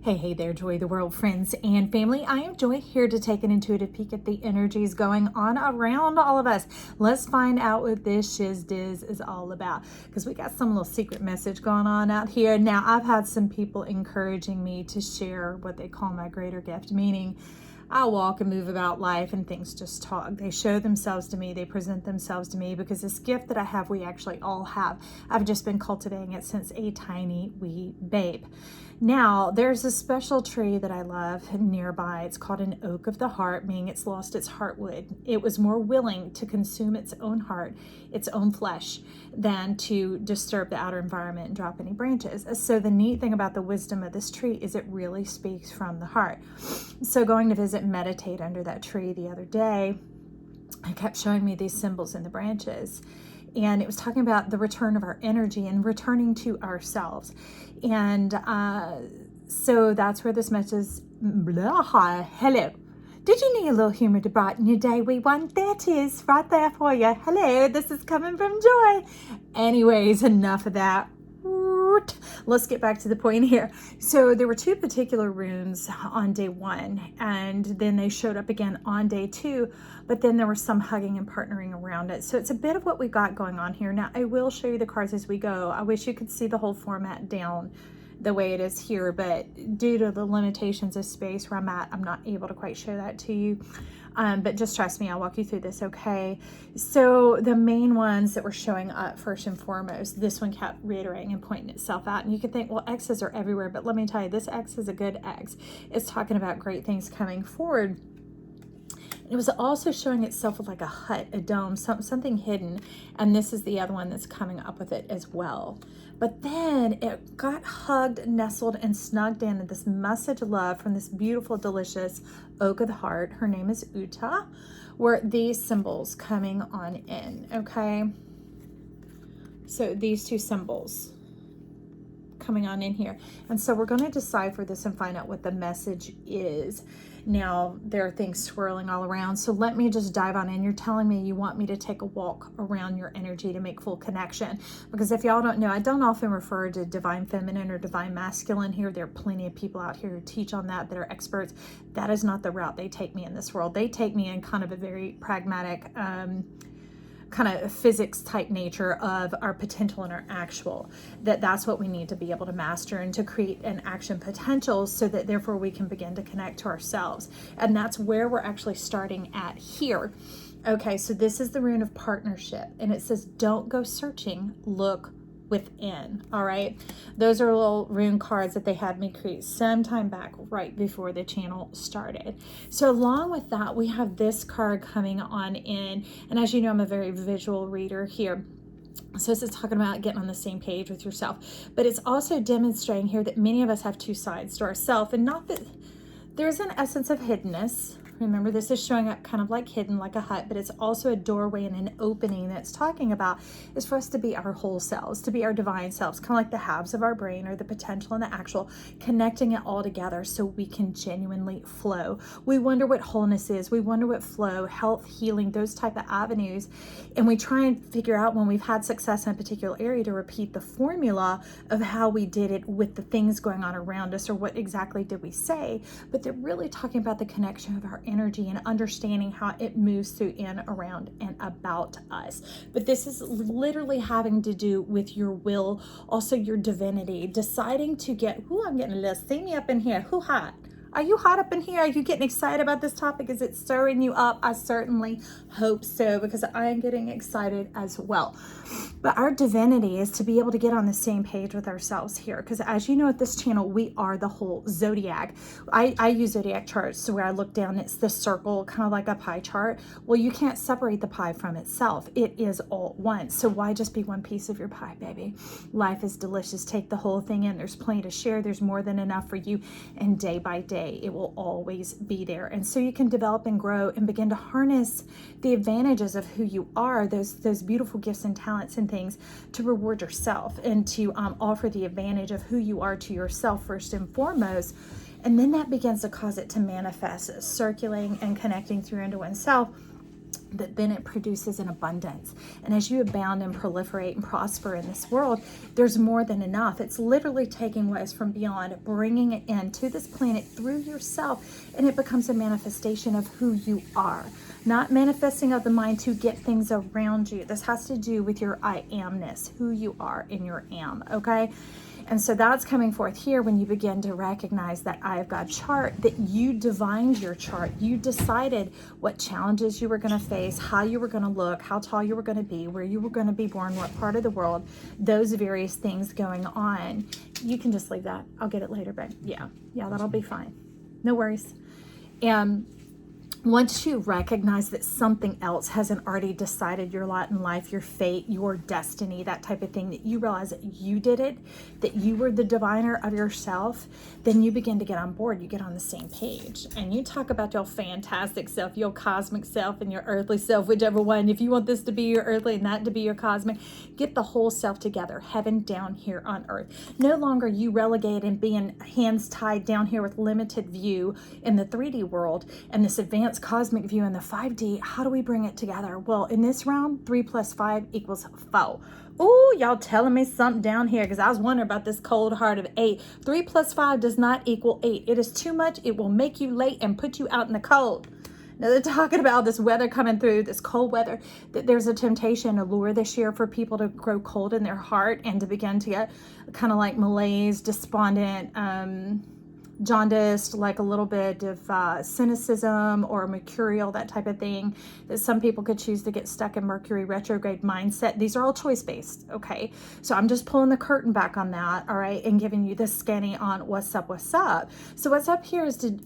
Hey there, Joy the World friends and family. I am Joy, here to take an intuitive peek at the energies going on around all of us. Let's find out what this shiz diz is all about, because we got some little secret message going on out here. Now, I've had some people encouraging me to share what they call my greater gift, meaning I walk and move about life and things just talk. They show themselves to me. They present themselves to me, because this gift that I have, we actually all have. I've just been cultivating it since a tiny wee babe. Now, there's a special tree that I love nearby. It's called an oak of the heart, meaning it's lost its heartwood. It was more willing to consume its own heart, its own flesh, than to disturb the outer environment and drop any branches. So the neat thing about the wisdom of this tree is it really speaks from the heart. So going to visit and meditate under that tree the other day, it kept showing me these symbols in the branches. And it was talking about the return of our energy and returning to ourselves. And so that's where this message, hello. Did you need a little humor to brighten your day, wee one? There it is, right there for you. Hello, this is coming from Joy. Anyways, enough of that. Let's get back to the point here. So there were two particular runes on day one, and then they showed up again on day two, but then there was some hugging and partnering around it. So it's a bit of what we got going on here. Now, I will show you the cards as we go. I wish you could see the whole format down the way it is here, but due to the limitations of space where I'm at, I'm not able to quite show that to you. But just trust me, I'll walk you through this, okay? So the main ones that were showing up first and foremost, this one kept reiterating and pointing itself out. And you could think, well, X's are everywhere, but let me tell you, this X is a good X. It's talking about great things coming forward. It was also showing itself with like a hut, a dome, something hidden. And this is the other one that's coming up with it as well. But then it got hugged, nestled, and snugged into this message of love from this beautiful, delicious oak of the heart. Her name is Uta. Were these symbols coming on in, okay? So these two symbols coming on in here. And so we're going to decipher this and find out what the message is. Now, there are things swirling all around, so let me just dive on in. You're telling me you want me to take a walk around your energy to make full connection, because if y'all don't know, I don't often refer to divine feminine or divine masculine here. There are plenty of people out here who teach on that are experts. That is not the route they take me in this world. They take me in kind of a very pragmatic kind of physics type nature of our potential and our actual, that's what we need to be able to master and to create an action potential, so that therefore we can begin to connect to ourselves. And that's where we're actually starting at here. Okay, so this is the rune of partnership, and it says don't go searching, look within. All right, those are little rune cards that they had me create some time back right before the channel started. So along with that, we have this card coming on in, and as you know, I'm a very visual reader here. So this is talking about getting on the same page with yourself, but it's also demonstrating here that many of us have two sides to ourselves, and not that there's an essence of hiddenness. Remember, this is showing up kind of like hidden, like a hut, but it's also a doorway and an opening that's talking about is for us to be our whole selves, to be our divine selves, kind of like the halves of our brain or the potential and the actual, connecting it all together so we can genuinely flow. We wonder what wholeness is. We wonder what flow, health, healing, those type of avenues. And we try and figure out when we've had success in a particular area to repeat the formula of how we did it with the things going on around us, or what exactly did we say. But they're really talking about the connection of our energy and understanding how it moves through, in, around, and about us. But this is literally having to do with your will, also your divinity, deciding to get, I'm getting a little steamy up in here. Who hot? Are you hot up in here? Are you getting excited about this topic? Is it stirring you up? I certainly hope so, because I am getting excited as well. But our divinity is to be able to get on the same page with ourselves here, because as you know, at this channel, we are the whole zodiac. I use zodiac charts, so where I look down, it's the circle, kind of like a pie chart. Well, you can't separate the pie from itself. It is all one. So why just be one piece of your pie, baby? Life is delicious. Take the whole thing in. There's plenty to share. There's more than enough for you. And day by day, it will always be there. And so you can develop and grow and begin to harness the advantages of who you are, those beautiful gifts and talents and things, to reward yourself and to offer the advantage of who you are to yourself first and foremost. And then that begins to cause it to manifest, circulating and connecting through into oneself that then it produces an abundance. And as you abound and proliferate and prosper in this world, there's more than enough. It's literally taking what is from beyond, bringing it into this planet through yourself, and it becomes a manifestation of who you are. Not manifesting of the mind to get things around you. This has to do with your I amness, who you are in your am, okay? And so that's coming forth here when you begin to recognize that I have God chart, that you divined your chart. You decided what challenges you were going to face, how you were going to look, how tall you were going to be, where you were going to be born, what part of the world, those various things going on. You can just leave that. I'll get it later, babe. Yeah, that'll be fine. No worries. And once you recognize that something else hasn't already decided your lot in life, your fate, your destiny, that type of thing, that you realize that you did it, that you were the diviner of yourself, then you begin to get on board. You get on the same page and you talk about your fantastic self, your cosmic self and your earthly self, whichever one. If you want this to be your earthly and that to be your cosmic, get the whole self together, heaven down here on earth. No longer you relegate and being hands tied down here with limited view in the 3D world and this advanced cosmic view in the 5D. How do we bring it together? Well, in this round, 3 + 5 = 4. Oh, y'all telling me something down here, because I was wondering about this cold heart of 8. 3 + 5 does not equal 8. It is too much. It will make you late and put you out in the cold. Now they're talking about this weather coming through, this cold weather, that there's a temptation, a lure this year for people to grow cold in their heart and to begin to get kind of like malaise, despondent, jaundiced, like a little bit of cynicism or mercurial, that type of thing, that some people could choose to get stuck in Mercury retrograde mindset. These are all choice-based, okay? So I'm just pulling the curtain back on that, all right, and giving you the skinny on what's up, what's up. So what's up here is to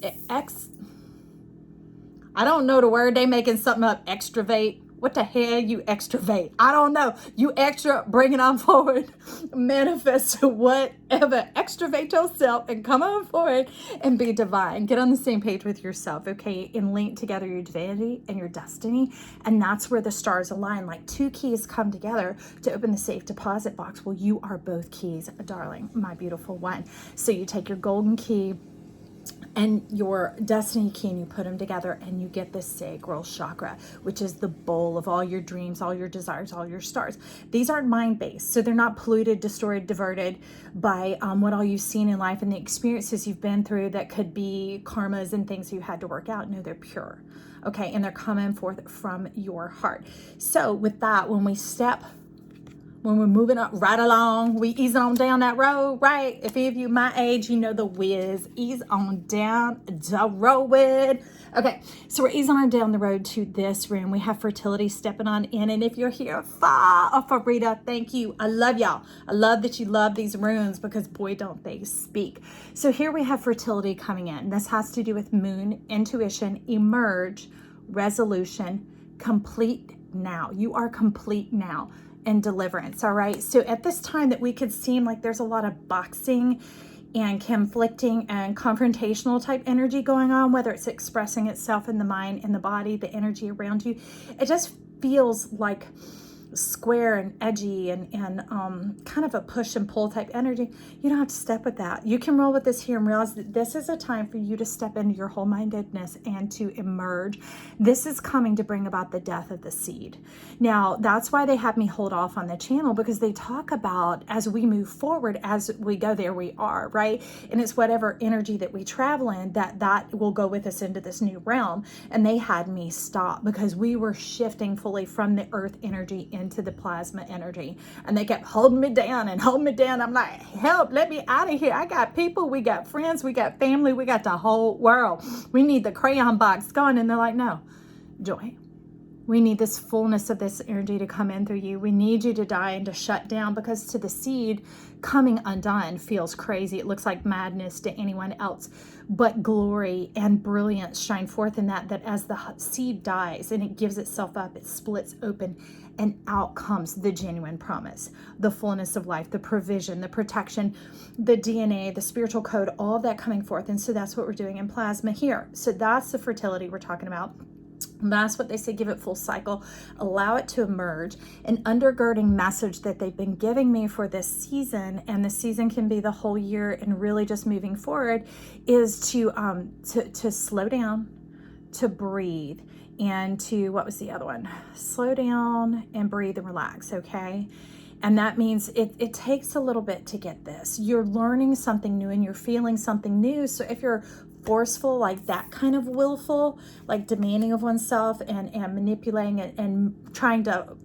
I don't know the word, they making something up, extravate. What the hell, you extravate? I don't know. You extra, bring it on forward. Manifest whatever. Extravate yourself and come on forward and be divine. Get on the same page with yourself, okay? And link together your divinity and your destiny. And that's where the stars align. Like two keys come together to open the safe deposit box. Well, you are both keys, darling, my beautiful one. So you take your golden key and your destiny key, and you put them together and you get this sacral chakra, which is the bowl of all your dreams, all your desires, all your stars. These aren't mind-based, so they're not polluted, destroyed, diverted by what all you've seen in life and the experiences you've been through that could be karmas and things you had to work out. No, they're pure, okay? And they're coming forth from your heart. So with that, when we're moving up right along, we ease on down that road, right? If any of you my age, you know the whiz. Ease on down the road. Okay, so we're easing on down the road to this room. We have fertility stepping on in. And if you're here, Farida, thank you. I love y'all. I love that you love these runes, because boy, don't they speak. So here we have fertility coming in. This has to do with moon, intuition, emerge, resolution, complete now. You are complete now. And deliverance, all right? So at this time that we could seem like there's a lot of boxing and conflicting and confrontational type energy going on, whether it's expressing itself in the mind, in the body, the energy around you, it just feels like square and edgy and kind of a push and pull type energy. You don't have to step with that. You can roll with this here and realize that this is a time for you to step into your whole-mindedness and to emerge. This is coming to bring about the death of the seed. Now, that's why they have me hold off on the channel, because they talk about as we move forward, as we go there, we are, right? And it's whatever energy that we travel in that will go with us into this new realm. And they had me stop because we were shifting fully from the earth energy into the plasma energy, and they kept holding me down and holding me down. I'm like, help, let me out of here. I got people, we got friends, we got family, we got the whole world. We need the crayon box going. And they're like, no, Joy, we need this fullness of this energy to come in through you. We need you to die and to shut down, because to the seed, coming undone feels crazy. It looks like madness to anyone else, but glory and brilliance shine forth in that as the seed dies and it gives itself up, it splits open, and out comes the genuine promise, the fullness of life, the provision, the protection, the DNA, the spiritual code, all of that coming forth. And so that's what we're doing in plasma here. So that's the fertility we're talking about. And that's what they say, give it full cycle, allow it to emerge. An undergirding message that they've been giving me for this season, and the season can be the whole year and really just moving forward, is to slow down, to breathe, and to, what was the other one? Slow down and breathe and relax, okay? And that means it takes a little bit to get this. You're learning something new and you're feeling something new. So if you're forceful, like that kind of willful, like demanding of oneself and manipulating it and trying to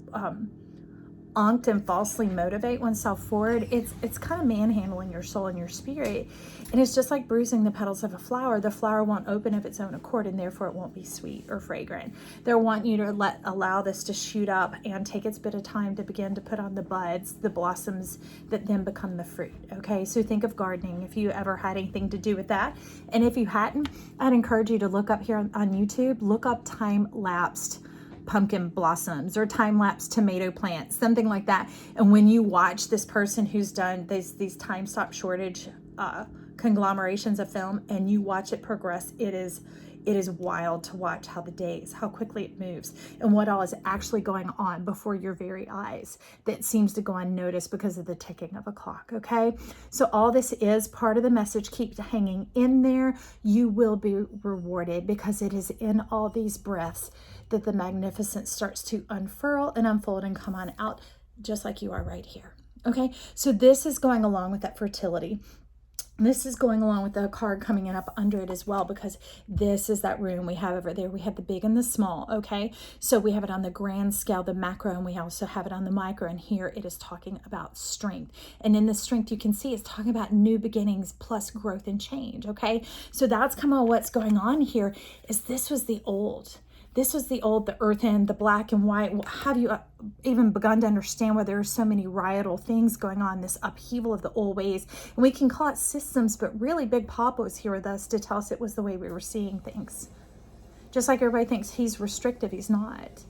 anked and falsely motivate oneself forward, it's kind of manhandling your soul and your spirit. And it's just like bruising the petals of a flower. The flower won't open of its own accord, and therefore it won't be sweet or fragrant. They want you to allow this to shoot up and take its bit of time to begin to put on the buds, the blossoms that then become the fruit. Okay, so think of gardening if you ever had anything to do with that. And if you hadn't, I'd encourage you to look up here on YouTube, look up time-lapsed pumpkin blossoms or time-lapse tomato plants, something like that. And when you watch this person who's done these time stop shortage conglomerations of film, and you watch it progress, it is wild to watch how how quickly it moves and what all is actually going on before your very eyes that seems to go unnoticed because of the ticking of a clock. Okay, so all this is part of the message. Keep hanging in there. You will be rewarded, because it is in all these breaths that the magnificence starts to unfurl and unfold and come on out, just like you are right here. Okay, so this is going along with that fertility. This is going along with the card coming in up under it as well, because this is that room we have over there. We have the big and the small, okay? So we have it on the grand scale, the macro, and we also have it on the micro. And here it is talking about strength. And in the strength, you can see it's talking about new beginnings plus growth and change, okay? So that's kind of what's going on here. Is this was the old. This was the old, the earthen, the black and white. Have you even begun to understand why there are so many riotal things going on, this upheaval of the old ways? And we can call it systems, but really Big Papa was here with us to tell us it was the way we were seeing things. Just like everybody thinks he's restrictive, he's not.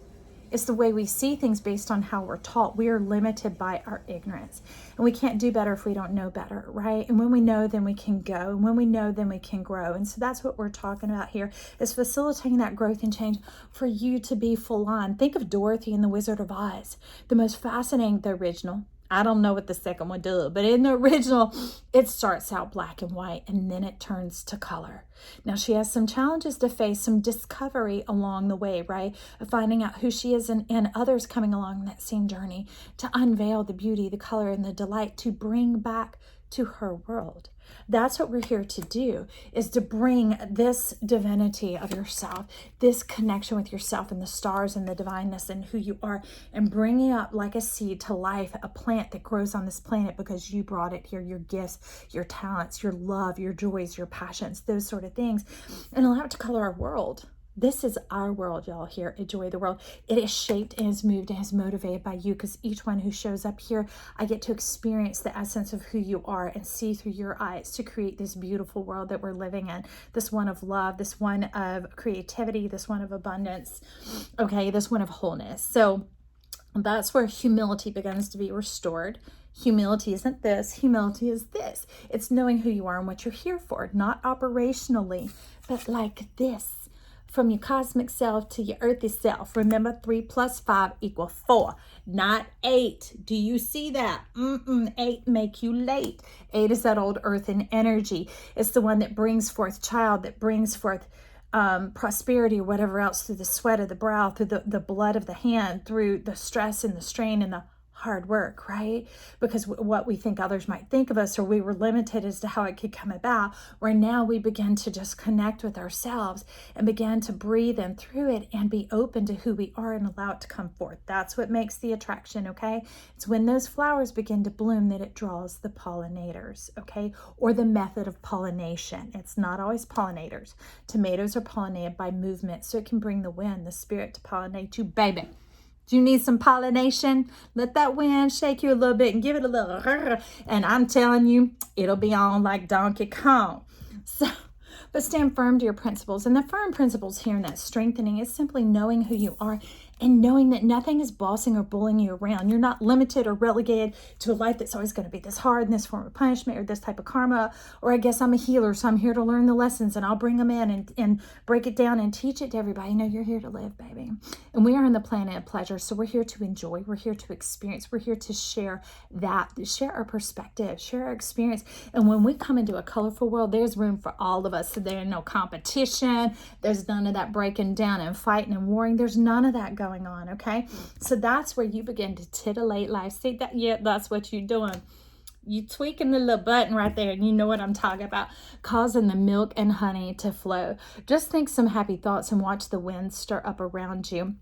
It's the way we see things based on how we're taught. We are limited by our ignorance. And we can't do better if we don't know better, right? And when we know, then we can go. And when we know, then we can grow. And so that's what we're talking about here, is facilitating that growth and change for you to be full on. Think of Dorothy and the Wizard of Oz. The most fascinating, the original. I don't know what the second one does, but in the original, it starts out black and white and then it turns to color. Now she has some challenges to face, some discovery along the way, right? Of finding out who she is and others coming along that same journey to unveil the beauty, the color, and the delight to bring back to her world. That's what we're here to do, is to bring this divinity of yourself, this connection with yourself and the stars and the divineness and who you are, and bringing up like a seed to life, a plant that grows on this planet because you brought it here, your gifts, your talents, your love, your joys, your passions, those sort of things, and allow it to color our world. This is our world, y'all, here at Joy of the World. It is shaped and is moved and is motivated by you, because each one who shows up here, I get to experience the essence of who you are and see through your eyes to create this beautiful world that we're living in, this one of love, this one of creativity, this one of abundance, okay, this one of wholeness. So that's where humility begins to be restored. Humility isn't this, humility is this. It's knowing who you are and what you're here for, not operationally, but like this. From your cosmic self to your earthly self. Remember, 3 + 5 = 4, not 8. Do you see that? 8 make you late. 8 is that old earthen energy. It's the one that brings forth child, that brings forth prosperity or whatever else through the sweat of the brow, through the blood of the hand, through the stress and the strain and the hard work, right? Because what we think others might think of us, or we were limited as to how it could come about, where now we begin to just connect with ourselves and begin to breathe in through it and be open to who we are and allow it to come forth. That's what makes the attraction, okay? It's when those flowers begin to bloom that it draws the pollinators, okay? Or the method of pollination. It's not always pollinators. Tomatoes are pollinated by movement, so it can bring the wind, the spirit to pollinate you, baby. Do you need some pollination? Let that wind shake you a little bit and give it a little, and I'm telling you, it'll be on like Donkey Kong. So, but stand firm to your principles. And the firm principles here in that strengthening is simply knowing who you are and knowing that nothing is bossing or bullying you around. You're not limited or relegated to a life that's always going to be this hard and this form of punishment or this type of karma. Or I guess I'm a healer, so I'm here to learn the lessons and I'll bring them in and break it down and teach it to everybody. No, you're here to live, baby. And we are on the planet of pleasure, so we're here to enjoy. We're here to experience. We're here to share share our perspective, share our experience. And when we come into a colorful world, there's room for all of us. So there's no competition. There's none of that breaking down and fighting and warring. There's none of that going on, okay? So that's where you begin to titillate life. See that? Yeah, that's what you're doing. You tweaking the little button right there, and you know what I'm talking about, causing the milk and honey to flow. Just think some happy thoughts and watch the wind stir up around you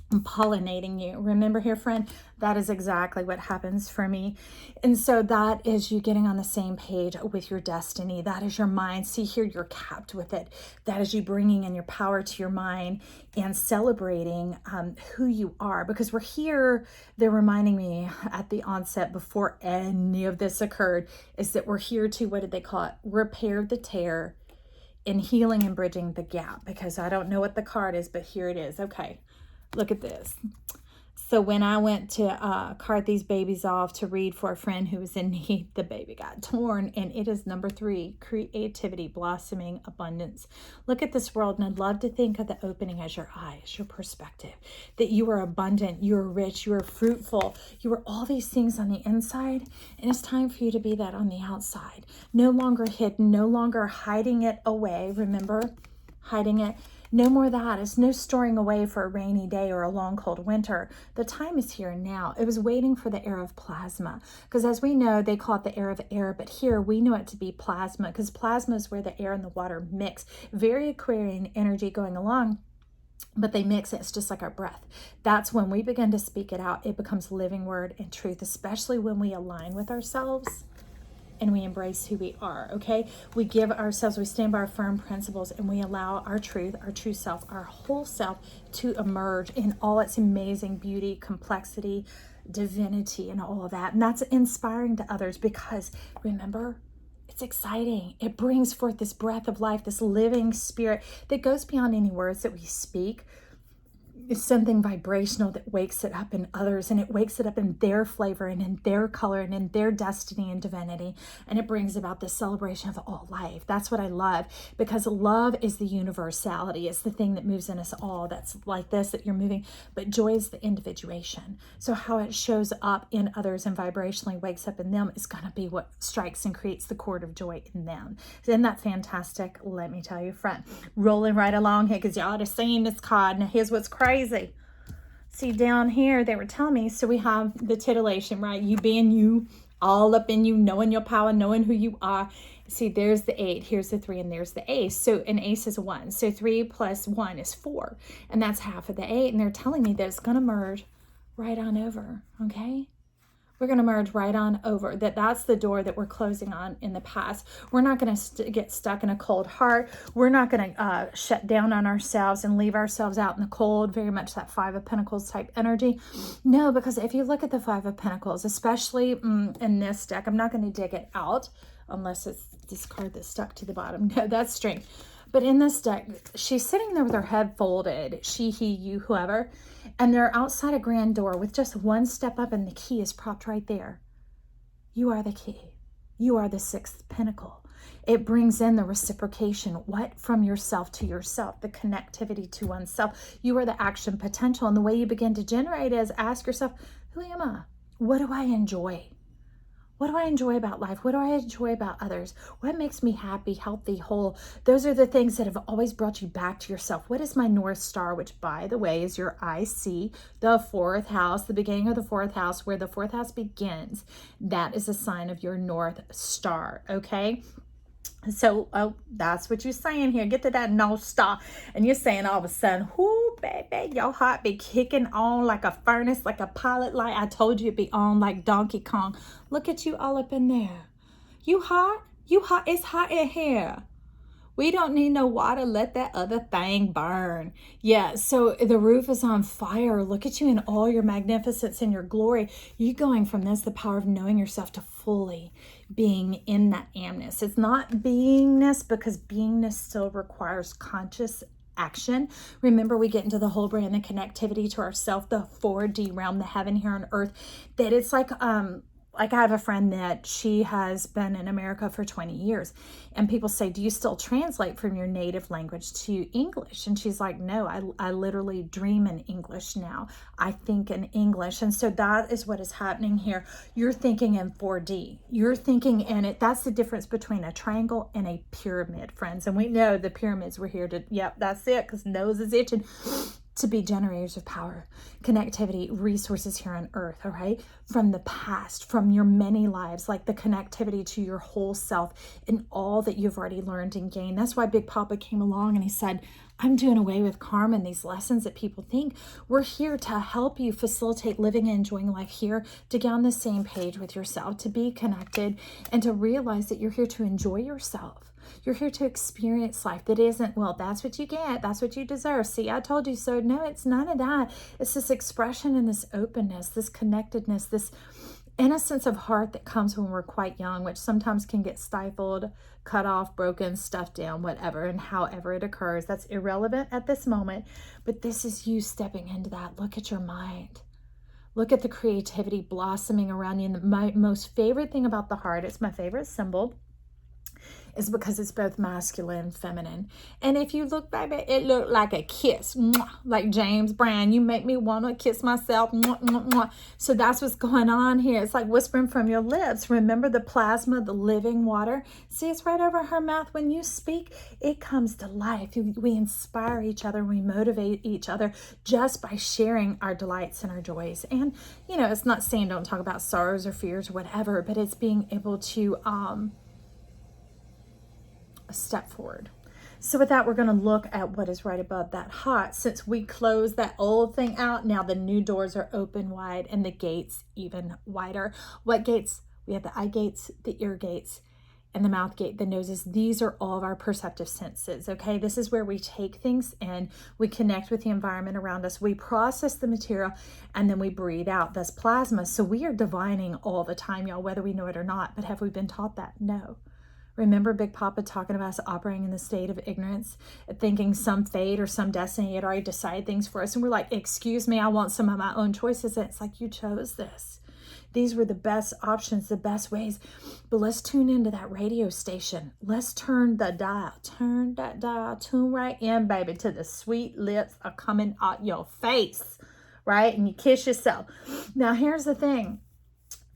and pollinating you. Remember here, friend, that is exactly what happens for me. And so that is you getting on the same page with your destiny. That is your mind. See here, you're capped with it. That is you bringing in your power to your mind and celebrating who you are. Because we're here, they're reminding me at the onset before any of this occurred, is that we're here to, what did they call it? Repair the tear and healing and bridging the gap. Because I don't know what the card is, but here it is. Okay. Look at this. So when I went to cart these babies off to read for a friend who was in need, the baby got torn. And it is number 3, creativity, blossoming, abundance. Look at this world. And I'd love to think of the opening as your eyes, your perspective, that you are abundant, you are rich, you are fruitful, you are all these things on the inside. And it's time for you to be that on the outside. No longer hidden, no longer hiding it away. Remember, hiding it. No more of that. It's no storing away for a rainy day or a long, cold winter. The time is here and now. It was waiting for the era of plasma. Because as we know, they call it the era of air, but here we know it to be plasma, because plasma is where the air and the water mix. Very Aquarian energy going along, but they mix it. It's just like our breath. That's when we begin to speak it out. It becomes living word and truth, especially when we align with ourselves and we embrace who we are, okay? We give ourselves, we stand by our firm principles, and we allow our truth, our true self, our whole self to emerge in all its amazing beauty, complexity, divinity, and all of that. And that's inspiring to others because, remember, it's exciting. It brings forth this breath of life, this living spirit that goes beyond any words that we speak. It's something vibrational that wakes it up in others, and it wakes it up in their flavor and in their color and in their destiny and divinity. And it brings about this celebration of all life. That's what I love, because love is the universality. It's the thing that moves in us all. That's like this, that you're moving. But joy is the individuation. So how it shows up in others and vibrationally wakes up in them is going to be what strikes and creates the chord of joy in them. Isn't that fantastic? Let me tell you, friend. Rolling right along here, because y'all have seen this card. Now here's what's crazy. See down here, they were telling me, so we have the titillation, right? You being you, all up in you, knowing your power, knowing who you are. See, there's the 8, here's the 3, and there's the ace. So an ace is 1. So 3 plus 1 is 4. And that's half of the 8. And they're telling me that it's going to merge right on over, okay? We're going to merge right on over. That's the door that we're closing on in the past. We're not going to get stuck in a cold heart. We're not going to shut down on ourselves and leave ourselves out in the cold, very much that 5 of Pentacles type energy. No, because if you look at the 5 of Pentacles, especially in this deck, I'm not going to dig it out unless it's this card that's stuck to the bottom. No, that's strength. But in this deck, she's sitting there with her head folded, she, he, you, whoever, and they're outside a grand door with just one step up, and the key is propped right there. You are the key. You are the 6th pentacle. It brings in the reciprocation, what from yourself to yourself, the connectivity to oneself. You are the action potential, and the way you begin to generate is ask yourself, who am I? What do I enjoy? What do I enjoy about life? What do I enjoy about others? What makes me happy, healthy, whole? Those are the things that have always brought you back to yourself. What is my North Star, which, by the way, is your IC, the 4th house, the beginning of the 4th house, where the 4th house begins. That is a sign of your North Star, okay? So, that's what you're saying here. Get to that North Star. And you're saying all of a sudden, whoo, baby, your heart be kicking on like a furnace, like a pilot light. I told you it'd be on like Donkey Kong. Look at you all up in there. You hot? You hot? It's hot in here. We don't need no water. Let that other thing burn. Yeah, so the roof is on fire. Look at you in all your magnificence and your glory. You going from this, the power of knowing yourself, to fully being in that amness. It's not beingness, because beingness still requires conscious action. Remember, we get into the whole brand, the connectivity to ourself, the 4D realm, the heaven here on earth, that it's like I have a friend that she has been in America for 20 years, and people say, do you still translate from your native language to English? And she's like, no, I literally dream in English now. I think in English. And so that is what is happening here. You're thinking in 4D. You're thinking in it. That's the difference between a triangle and a pyramid, friends. And we know the pyramids were here to, yep, that's it, because nose is itching, to be generators of power, connectivity, resources here on earth, all right? From the past, from your many lives, like the connectivity to your whole self and all that you've already learned and gained. That's why Big Papa came along and he said, I'm doing away with karma and these lessons that people think. We're here to help you facilitate living and enjoying life here, to get on the same page with yourself, to be connected, and to realize that you're here to enjoy yourself. You're here to experience life that isn't, well, that's what you get, that's what you deserve. See, I told you so. No, it's none of that. It's this expression and this openness, this connectedness, this innocence of heart that comes when we're quite young, which sometimes can get stifled, cut off, broken, stuffed down, whatever, and however it occurs. That's irrelevant at this moment. But this is you stepping into that. Look at your mind. Look at the creativity blossoming around you. And my most favorite thing about the heart, it's my favorite symbol, is because it's both masculine and feminine. And if you look, baby, it looked like a kiss, like James Brown. You make me want to kiss myself. So that's what's going on here. It's like whispering from your lips. Remember the plasma, the living water? See, it's right over her mouth. When you speak, it comes to life. We inspire each other. We motivate each other just by sharing our delights and our joys. And, you know, it's not saying don't talk about sorrows or fears or whatever, but it's being able to a step forward. So with that, we're going to look at what is right above that heart. Since we closed that old thing out, now the new doors are open wide and the gates even wider. What gates? We have the eye gates, the ear gates, and the mouth gate, the noses. These are all of our perceptive senses, okay? This is where we take things in, we connect with the environment around us, we process the material, and then we breathe out. That's plasma. So we are divining all the time, y'all, whether we know it or not. But have we been taught that? No. Remember Big Papa talking about us operating in the state of ignorance, thinking some fate or some destiny had already decided things for us. And we're like, excuse me, I want some of my own choices. And it's like, you chose this. These were the best options, the best ways. But let's tune into that radio station. Let's turn the dial. Turn that dial. Tune right in, baby, to the sweet lips are coming out your face, right? And you kiss yourself. Now, here's the thing.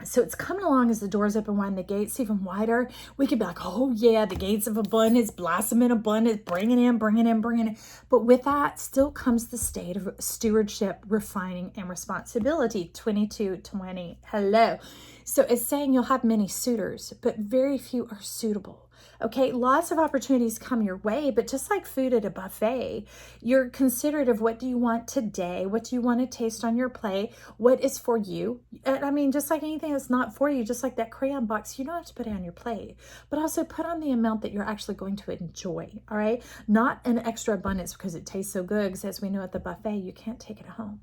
So it's coming along as the doors open wide and the gates even wider. We could be like, oh yeah, the gates of abundance, blossom in abundance, bringing in. But with that still comes the state of stewardship, refining, and responsibility. 2220, hello. So it's saying you'll have many suitors, but very few are suitable. Okay, lots of opportunities come your way, but just like food at a buffet, you're considerate of what do you want today? What do you want to taste on your plate? What is for you? I mean, just like anything that's not for you, just like that crayon box, you don't have to put it on your plate, but also put on the amount that you're actually going to enjoy, all right? Not an extra abundance because it tastes so good, because as we know at the buffet, you can't take it home.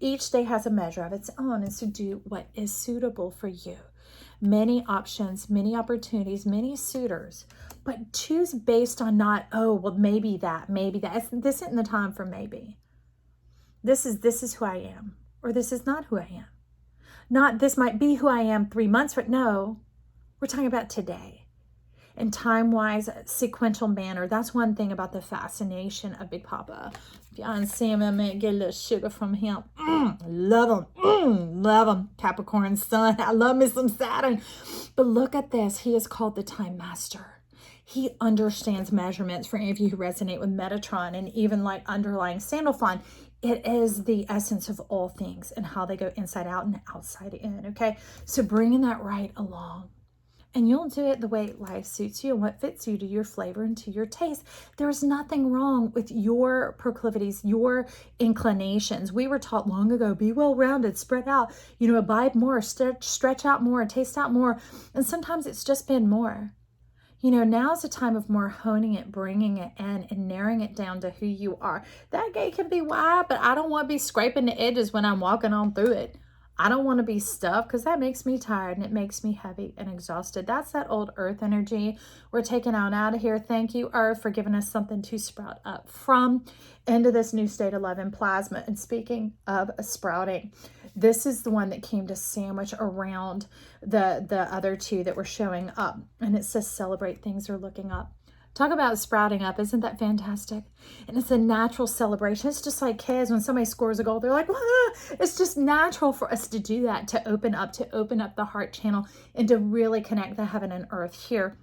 Each day has a measure of its own, and so do what is suitable for you. Many options, many opportunities, many suitors, but choose based on not, oh, well, maybe that. This isn't the time for maybe. This is who I am, or this is not who I am. Not this might be who I am 3 months from. No, we're talking about today. In time-wise, sequential manner. That's one thing about the fascination of Big Papa. If y'all see him, I may get a little sugar from him. Love him. Love him. Capricorn sun. I love me some Saturn. But look at this. He is called the Time Master. He understands measurements. For any of you who resonate with Metatron and even like underlying Sandalphon, it is the essence of all things and how they go inside out and outside in. Okay, so bringing that right along. And you'll do it the way life suits you and what fits you to your flavor and to your taste. There's nothing wrong with your proclivities, your inclinations. We were taught long ago, be well-rounded, spread out, abide more, stretch out more, taste out more. And sometimes it's just been more. Now's a time of more honing it, bringing it in, and narrowing it down to who you are. That gate can be wide, but I don't want to be scraping the edges when I'm walking on through it. I don't want to be stuffed because that makes me tired and it makes me heavy and exhausted. That's that old earth energy. We're taking on out of here. Thank you, earth, for giving us something to sprout up from into this new state of love and plasma. And speaking of sprouting, this is the one that came to sandwich around the other two that were showing up. And it says celebrate, things are looking up. Talk about sprouting up. Isn't that fantastic? And it's a natural celebration. It's just like kids when somebody scores a goal, they're like, ah! It's just natural for us to do that, to open up the heart channel and to really connect the heaven and earth here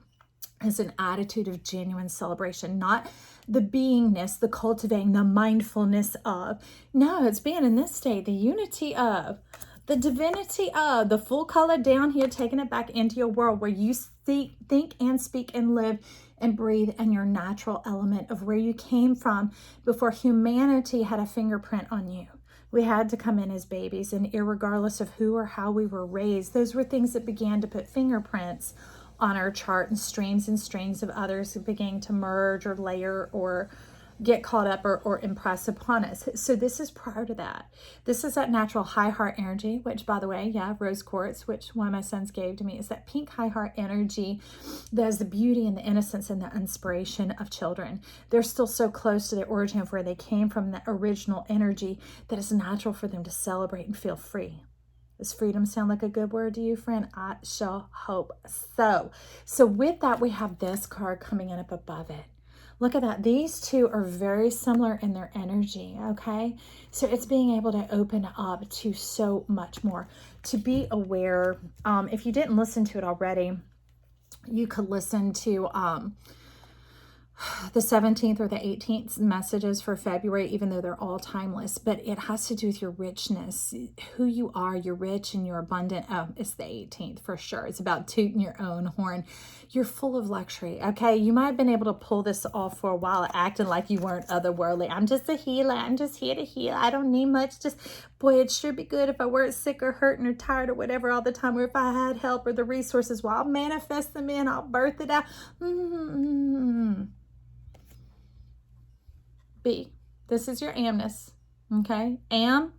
as an attitude of genuine celebration, not the beingness, the cultivating, the mindfulness of. No, it's being in this state, the unity of, the divinity of, the full color down here, taking it back into your world where you think and speak and live and breathe in your natural element of where you came from before humanity had a fingerprint on you. We had to come in as babies, and irregardless of who or how we were raised, those were things that began to put fingerprints on our chart, and strings of others began to merge or layer or get caught up or impress upon us. So this is prior to that. This is that natural high heart energy, which, by the way, yeah, rose quartz, which one of my sons gave to me, is that pink high heart energy that is the beauty and the innocence and the inspiration of children. They're still so close to the origin of where they came from, that original energy, that it's natural for them to celebrate and feel free. Does freedom sound like a good word to you, friend? I shall hope so. So with that, we have this card coming in up above it. Look at that. These two are very similar in their energy, okay? So it's being able to open up to so much more. To be aware, if you didn't listen to it already, you could listen to the 17th or the 18th messages for February, even though they're all timeless, but it has to do with your richness, who you are. You're rich and you're abundant. Oh, it's the 18th for sure. It's about tooting your own horn. You're full of luxury. Okay. You might have been able to pull this off for a while, acting like you weren't otherworldly. I'm just a healer. I'm just here to heal. I don't need much. Just, boy, it sure be good if I weren't sick or hurting or tired or whatever all the time, or if I had help or the resources. Well, I'll manifest them in. I'll birth it out. B. This is your amness. Okay. Am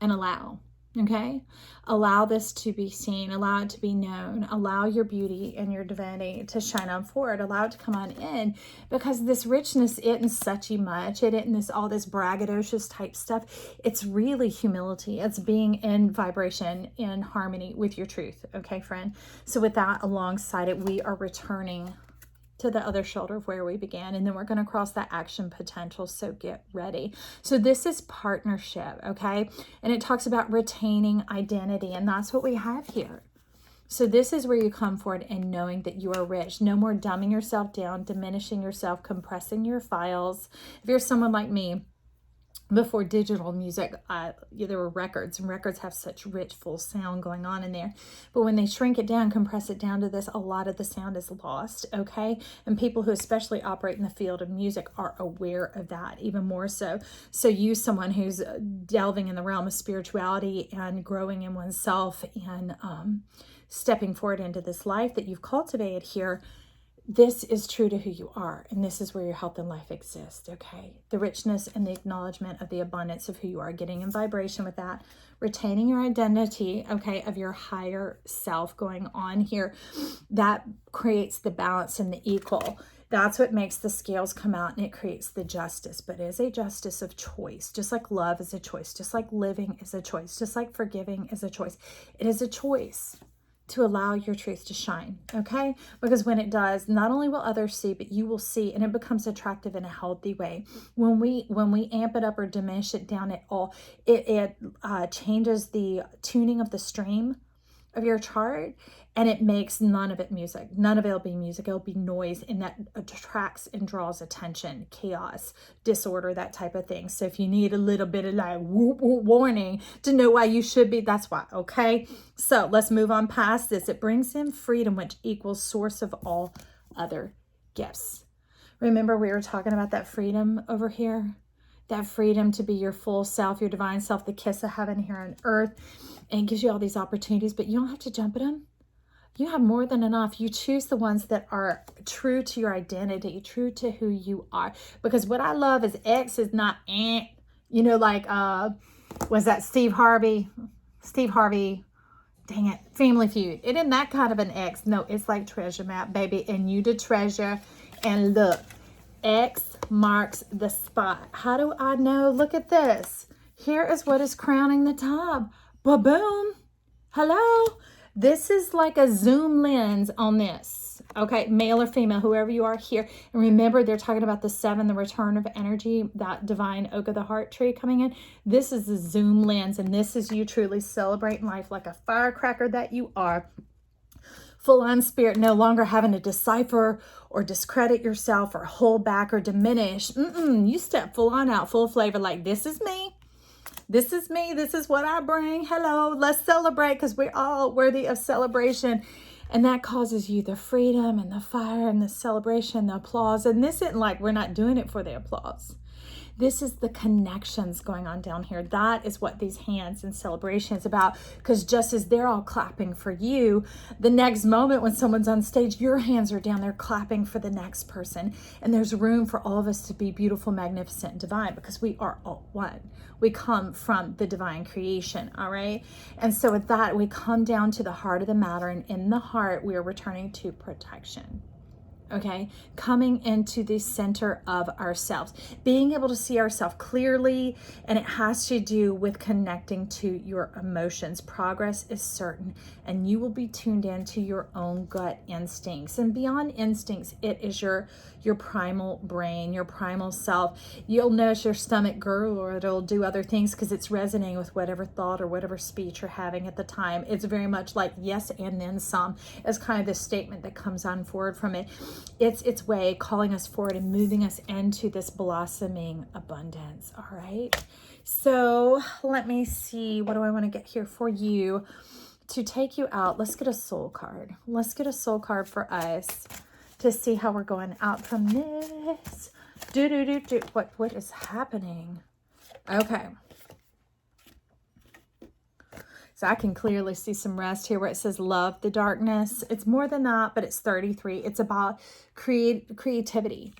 and allow. Okay. Allow this to be seen. Allow it to be known. Allow your beauty and your divinity to shine on forward. Allow it to come on in, because this richness isn't suchy much. It isn't this all this braggadocious type stuff. It's really humility. It's being in vibration, in harmony with your truth. Okay, friend. So with that alongside it, we are returning to the other shoulder of where we began, and then we're going to cross that action potential. So get ready. So this is partnership, okay? And it talks about retaining identity, and that's what we have here. So this is where you come forward and knowing that you are rich. No more dumbing yourself down, diminishing yourself, compressing your files. If you're someone like me, before digital music, there were records, and records have such rich, full sound going on in there. But when they shrink it down, compress it down to this, a lot of the sound is lost, okay? And people who especially operate in the field of music are aware of that, even more so. So you, someone who's delving in the realm of spirituality and growing in oneself and stepping forward into this life that you've cultivated here, this is true to who you are, and this is where your health and life exist, okay? The richness and the acknowledgement of the abundance of who you are, getting in vibration with that, retaining your identity, okay, of your higher self going on here. That creates the balance and the equal. That's what makes the scales come out, and it creates the justice. But it is a justice of choice, just like love is a choice, just like living is a choice, just like forgiving is a choice. It is a choice to allow your truth to shine, okay? Because when it does, not only will others see, but you will see, and it becomes attractive in a healthy way. When we amp it up or diminish it down at all, it changes the tuning of the stream of your chart, and it makes none of it music. None of it will be music. It'll be noise, and that attracts and draws attention, chaos, disorder, that type of thing. So if you need a little bit of like whoop, whoop, warning to know why you should be, that's why, okay? So let's move on past this. It brings in freedom, which equals source of all other gifts. Remember, we were talking about that freedom over here? That freedom to be your full self, your divine self, the kiss of heaven here on earth. And it gives you all these opportunities, but you don't have to jump at them. You have more than enough. You choose the ones that are true to your identity, true to who you are. Because what I love is X is not, like Was that Steve Harvey? Steve Harvey, dang it, Family Feud. It isn't that kind of an X. No, it's like treasure map, baby. And you the treasure. And look, X marks the spot. How do I know? Look at this. Here is what is crowning the top. Ba-boom. Hello. This is like a zoom lens on this. Okay, male or female, whoever you are here. And remember, they're talking about the 7, the return of energy, that divine oak of the heart tree coming in. This is the zoom lens, and this is you truly celebrating life like a firecracker that you are. Full on spirit, no longer having to decipher or discredit yourself or hold back or diminish. You step full on out, full flavor, like this is me. This is me. This is what I bring. Hello, let's celebrate because we're all worthy of celebration. And that causes you the freedom and the fire and the celebration, the applause. And this isn't like we're not doing it for the applause. This is the connections going on down here. That is what these hands and celebration is about. Because just as they're all clapping for you, the next moment when someone's on stage, your hands are down there clapping for the next person. And there's room for all of us to be beautiful, magnificent, and divine because we are all one. We come from the divine creation, all right? And so with that, we come down to the heart of the matter. And in the heart, we are returning to protection. Okay, coming into the center of ourselves, being able to see ourselves clearly, and it has to do with connecting to your emotions. Progress is certain, and you will be tuned into your own gut instincts. And beyond instincts, it is your primal brain, your primal self. You'll notice your stomach gurgle, or it'll do other things because it's resonating with whatever thought or whatever speech you're having at the time. It's very much like yes and then some is kind of the statement that comes on forward from it. It's its way calling us forward and moving us into this blossoming abundance. All right. So let me see. What do I want to get here for you to take you out? Let's get a soul card. Let's get a soul card for us to see how we're going out from this. What is happening? Okay. So I can clearly see some rest here where it says love the darkness. It's more than that, but it's 33. It's about creativity.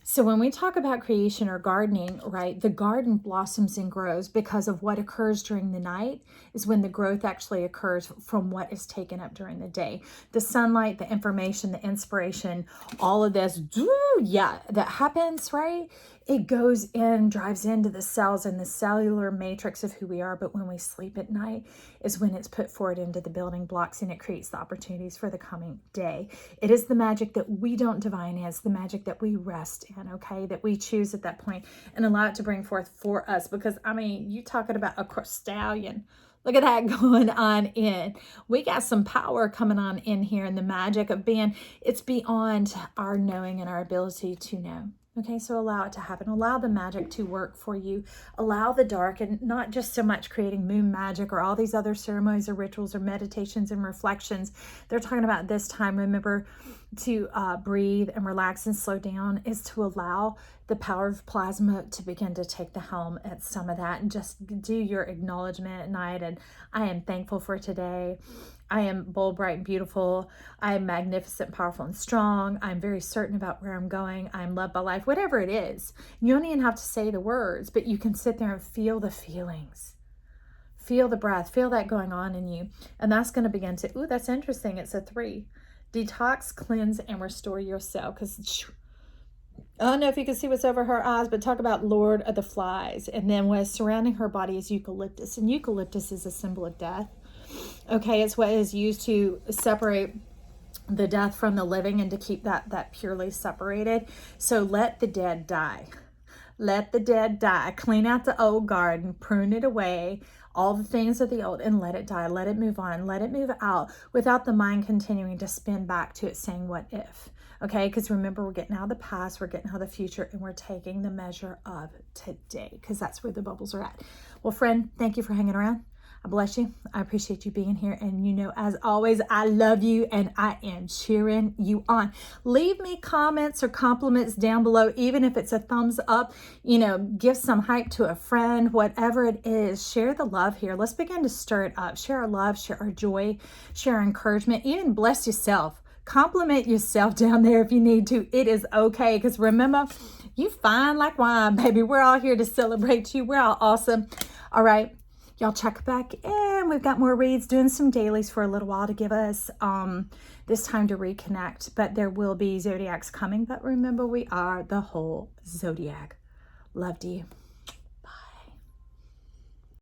So when we talk about creation or gardening, right, the garden blossoms and grows because of what occurs during the night is when the growth actually occurs from what is taken up during the day. The sunlight, the information, the inspiration, all of this, that happens, right? It goes in, drives into the cells and the cellular matrix of who we are. But when we sleep at night is when it's put forward into the building blocks and it creates the opportunities for the coming day. It is the magic that we don't divine as, the magic that we rest in, okay? That we choose at that point and allow it to bring forth for us. Because, I mean, you talking about a stallion. Look at that going on in. We got some power coming on in here, and the magic of being, it's beyond our knowing and our ability to know. Okay, so allow it to happen. Allow the magic to work for you. Allow the dark, and not just so much creating moon magic or all these other ceremonies or rituals or meditations and reflections. They're talking about this time. Remember to breathe and relax and slow down, is to allow the power of plasma to begin to take the helm at some of that, and just do your acknowledgement at night. And I am thankful for today. I am bold, bright, and beautiful. I am magnificent, powerful, and strong. I'm very certain about where I'm going. I'm loved by life, whatever it is. You don't even have to say the words, but you can sit there and feel the feelings. Feel the breath. Feel that going on in you. And that's going to begin to, that's interesting. It's a 3. Detox, cleanse, and restore yourself. Because I don't know if you can see what's over her eyes, but talk about Lord of the Flies. And then what's surrounding her body is eucalyptus. And eucalyptus is a symbol of death. Okay, it's what is used to separate the death from the living and to keep that purely separated. So let the dead die. Let the dead die. Clean out the old garden, prune it away, all the things of the old, and let it die. Let it move on. Let it move out without the mind continuing to spin back to it saying, what if? Okay, because remember, we're getting out of the past, we're getting out of the future, and we're taking the measure of today, because that's where the bubbles are at. Well, friend, thank you for hanging around. I bless you. I appreciate you being here. And you know, as always, I love you and I am cheering you on. Leave me comments or compliments down below, even if it's a thumbs up, give some hype to a friend, whatever it is. Share the love here. Let's begin to stir it up. Share our love, share our joy, share our encouragement, even bless yourself. Compliment yourself down there if you need to. It is okay, because remember, you fine like wine, baby. We're all here to celebrate you. We're all awesome. All right, y'all check back in. We've got more reads, doing some dailies for a little while to give us this time to reconnect. But there will be zodiacs coming. But remember, we are the whole zodiac. Love to you.